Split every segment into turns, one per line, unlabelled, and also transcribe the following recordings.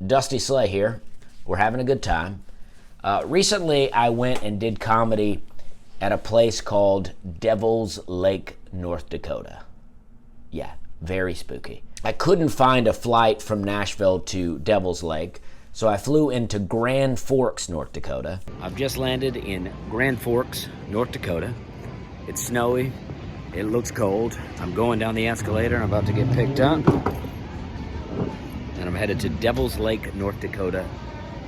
Dusty Slay here. We're having a good time. Recently, I went and did comedy at a place called Devil's Lake, North Dakota. Yeah, very spooky. I couldn't find a flight from Nashville to Devil's Lake, so I flew into Grand Forks, North Dakota. I've just landed in Grand Forks, North Dakota. It's snowy. It looks cold. I'm going down the escalator. I'm about to get picked up. And I'm headed to Devil's Lake, North Dakota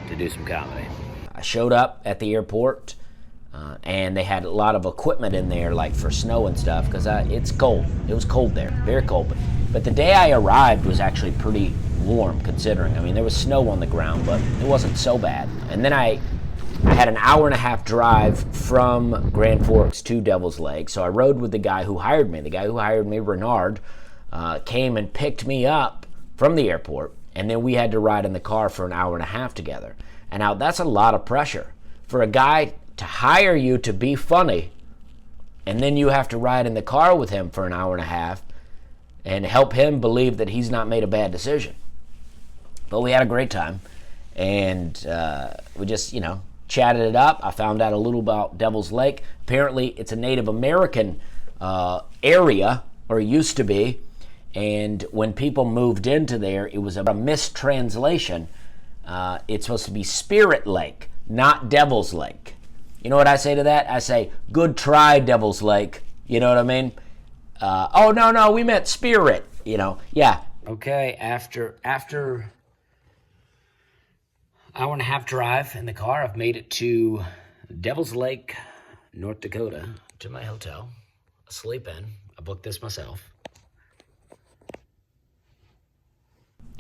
to do some comedy. I showed up at the airport and they had a lot of equipment in there, like for snow and stuff, because it's cold. It was cold there, very cold. But the day I arrived was actually pretty warm, considering. I mean, there was snow on the ground, but it wasn't so bad. And then I had an hour and a half drive from Grand Forks to Devil's Lake, so I rode with the guy who hired me. The guy who hired me, Renard, came and picked me up from the airport, and then we had to ride in the car for an hour and a half together. And now that's a lot of pressure for a guy to hire you to be funny, and then you have to ride in the car with him for an hour and a half and help him believe that he's not made a bad decision. But we had a great time, and we just, chatted it up. I found out a little about Devil's Lake. Apparently, it's a Native American area, or used to be, and when people moved into there, it was a mistranslation. It's supposed to be Spirit Lake, not Devil's Lake. You know what I say to that? I say, good try, Devil's Lake. You know what I mean? Oh, no, we meant Spirit, yeah. Okay, after hour and a half drive in the car, I've made it to Devil's Lake, North Dakota, to my hotel. I sleep in. I booked this myself.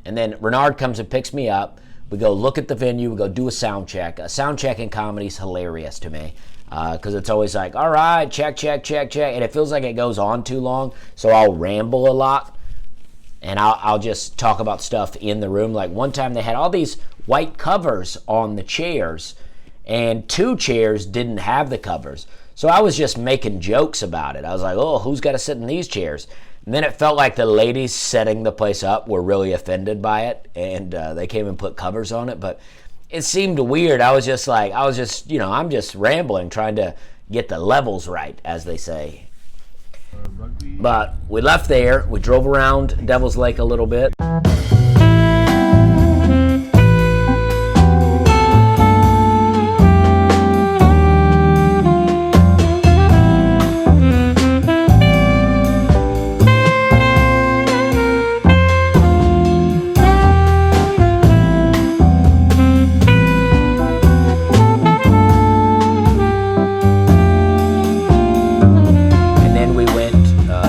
And then Renard comes and picks me up. We go look at the venue. We go do a sound check. A sound check in comedy is hilarious to me because it's always like, all right, check. And it feels like it goes on too long, so I'll ramble a lot. And I'll just talk about stuff in the room. Like one time they had all these white covers on the chairs, and 2 chairs didn't have the covers. So I was just making jokes about it. I was like, oh, who's got to sit in these chairs? And then it felt like the ladies setting the place up were really offended by it, and they came and put covers on it. But it seemed weird. I'm just rambling, trying to get the levels right, as they say. But we left there. We drove around Devil's Lake a little bit.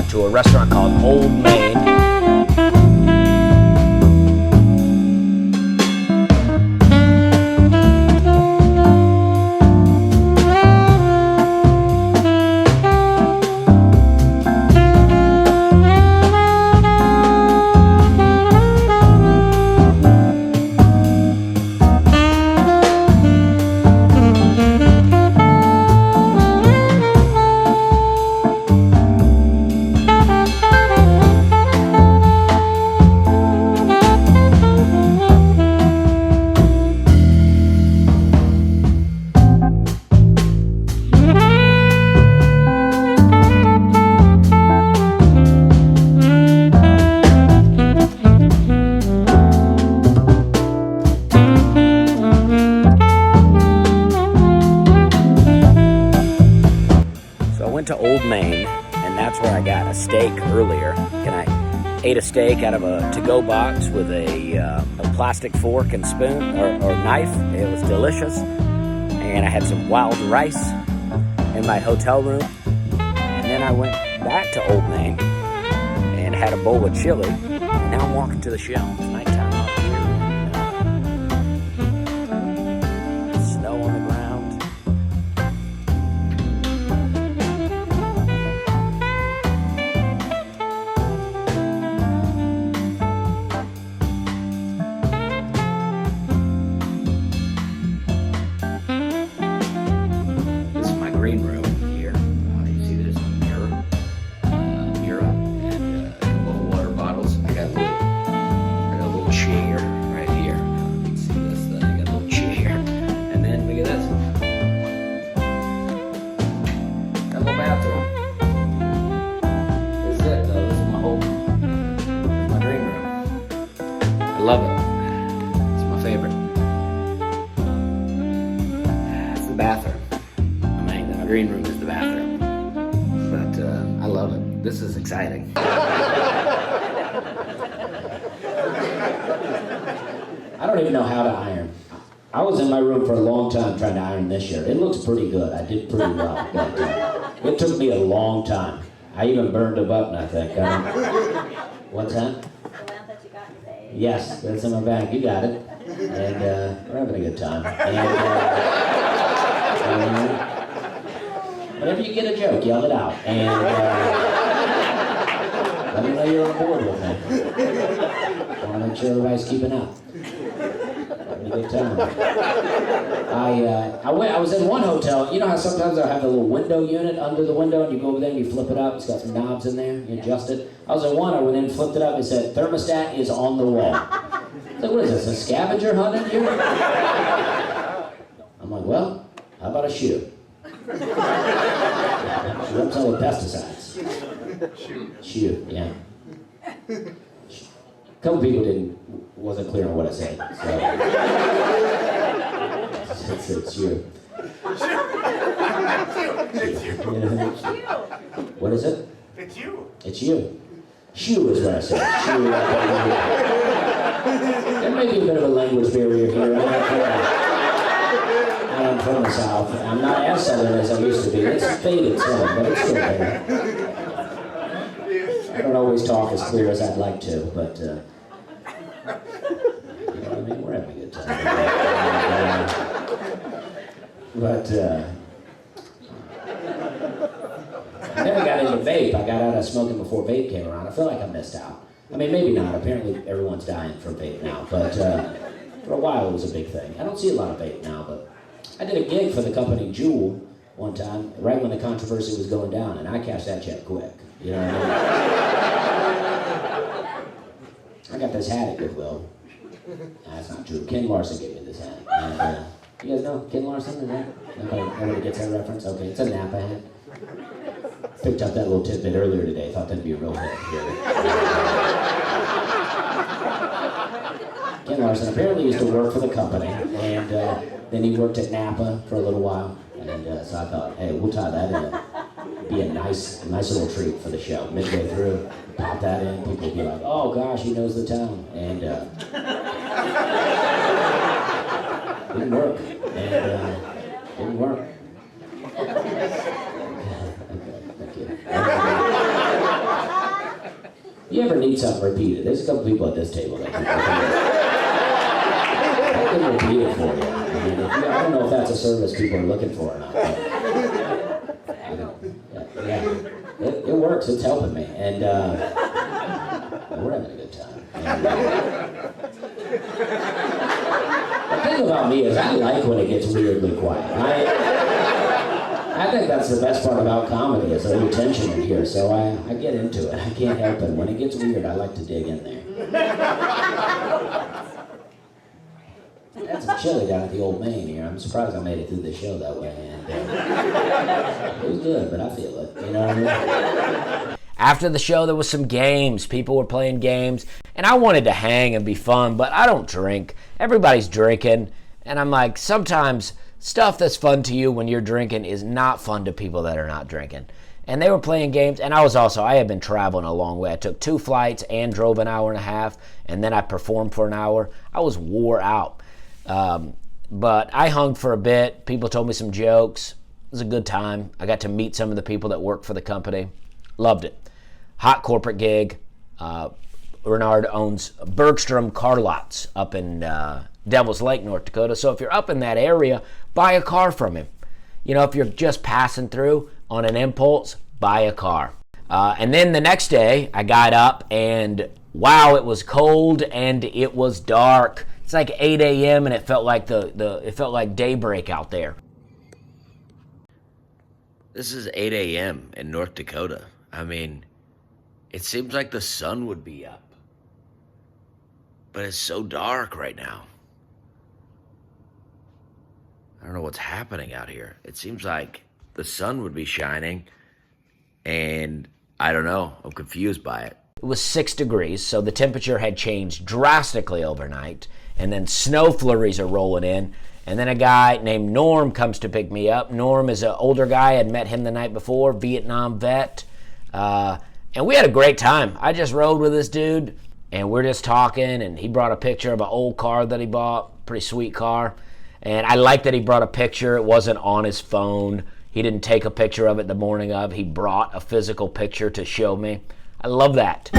To a restaurant called Old Main. To Old Main, and that's where I got a steak earlier. And I ate a steak out of a to-go box with a plastic fork and spoon or knife. It was delicious. And I had some wild rice in my hotel room. And then I went back to Old Main and had a bowl of chili. And now I'm walking to the show. It's nighttime out here. Snow on the ground. Green room here. You see there's a mirror, and a couple of water bottles. I got a green room is the bathroom. But I love it. This is exciting. I don't even know how to iron. I was in my room for a long time trying to iron this shirt. It looks pretty good. I did pretty well. But it took me a long time. I even burned a button, I think. What's that?
The lamp that you got in your bag.
Yes, that's in my bag. You got it. And we're having a good time. And whenever you get a joke, yell it out. And let me know you're on board with me. I want to make sure everybody's keeping up. Having a good time. I was in one hotel. You know how sometimes they'll have a little window unit under the window, and you go over there and you flip it up. It's got some knobs in there. You adjust it. I was in one. I went in, flipped it up. It said thermostat is on the wall. I was like, what is this? A scavenger hunt in here? I'm like, well, how about a shoe? She runs out with pesticides. Shoe, yeah. A couple people wasn't clear on what I said, so it's you. What is it?
It's you.
It's you. Shoe is what I said. Shoe. There may be a bit of a language barrier here. I am from the South. I'm not as Southern as I used to be. It's faded some, but it's still there. I don't always talk as clear as I'd like to, but you know what I mean? We're having a good time. I never got into vape. I got out of smoking before vape came around. I feel like I missed out. I mean, maybe not. Apparently everyone's dying from vape now, but for a while it was a big thing. I don't see a lot of vape now, but I did a gig for the company Juul one time, right when the controversy was going down, and I cashed that check quick. You know what I mean? I got this hat at Goodwill. That's not true. Ken Larson gave me this hat. And, you guys know Ken Larson? Is that? Nobody gets that reference? Okay, it's a Napa hat. Picked up that little tidbit earlier today. Thought that'd be a real hit. Ken Larson apparently used to work for the company, and then he worked at Napa for a little while. And so I thought, hey, we'll tie that in. Be a nice little treat for the show. Midway through, pop that in. People would be like, oh gosh, he knows the town. And didn't work. And didn't work. Thank you. You ever need something repeated? There's a couple people at this table that can repeat it for you. I mean, I don't know if that's a service people are looking for or not. Yeah, it works. It's helping me, and we're having a good time. And, the thing about me is I like when it gets weirdly quiet. I think that's the best part about comedy is the tension in here. So I get into it. I can't help it. When it gets weird, I like to dig in there. That's some chili down at the Old Main here. I'm surprised I made it through the show that way. And it was good, but I feel it. You know what I mean? After the show, there was some games. People were playing games, and I wanted to hang and be fun, but I don't drink. Everybody's drinking, and I'm like, sometimes stuff that's fun to you when you're drinking is not fun to people that are not drinking. And they were playing games, and I had been traveling a long way. I took 2 flights and drove an hour and a half, and then I performed for an hour. I was wore out. But I hung for a bit. People told me some jokes. It was a good time. I got to meet some of the people that work for the company. Loved it. Hot corporate gig. Renard owns Bergstrom car lots up in Devil's Lake, North Dakota. So if you're up in that area, buy a car from him. You know, if you're just passing through on an impulse, buy a car. And then the next day, I got up and wow, it was cold and it was dark. It's like 8 a.m. and it felt like it felt like daybreak out there. This is 8 a.m. in North Dakota. I mean, it seems like the sun would be up. But it's so dark right now. I don't know what's happening out here. It seems like the sun would be shining, and I don't know. I'm confused by it. It was 6 degrees, so the temperature had changed drastically overnight, and then snow flurries are rolling in, And then a guy named Norm comes to pick me up. Norm is an older guy. I'd met him the night before, Vietnam vet. And we had a great time. I just rode with this dude, and we're just talking, and he brought a picture of an old car that he bought, pretty sweet car. And I like that he brought a picture. It wasn't on his phone. He didn't take a picture of it the morning of. He brought a physical picture to show me. I love that.